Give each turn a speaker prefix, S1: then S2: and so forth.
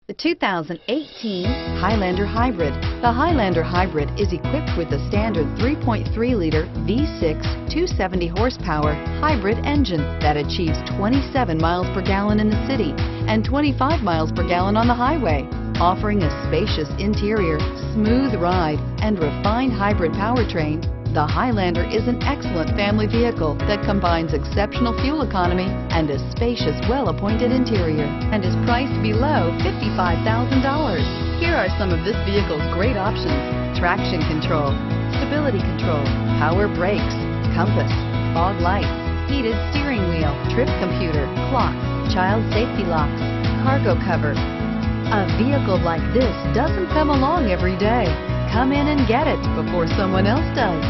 S1: The 2018 Highlander Hybrid. The Highlander Hybrid is equipped with the standard 3.3-liter V6 270 horsepower hybrid engine that achieves 27 miles per gallon in the city and 25 miles per gallon on the highway, offering a spacious interior, smooth ride, and refined hybrid powertrain. The Highlander is an excellent family vehicle that combines exceptional fuel economy and a spacious, well-appointed interior, and is priced below $55,000. Here are some of this vehicle's great options: traction control, stability control, power brakes, compass, fog lights, heated steering wheel, trip computer, clock, child safety locks, cargo cover. A vehicle like this doesn't come along every day. Come in and get it before someone else does.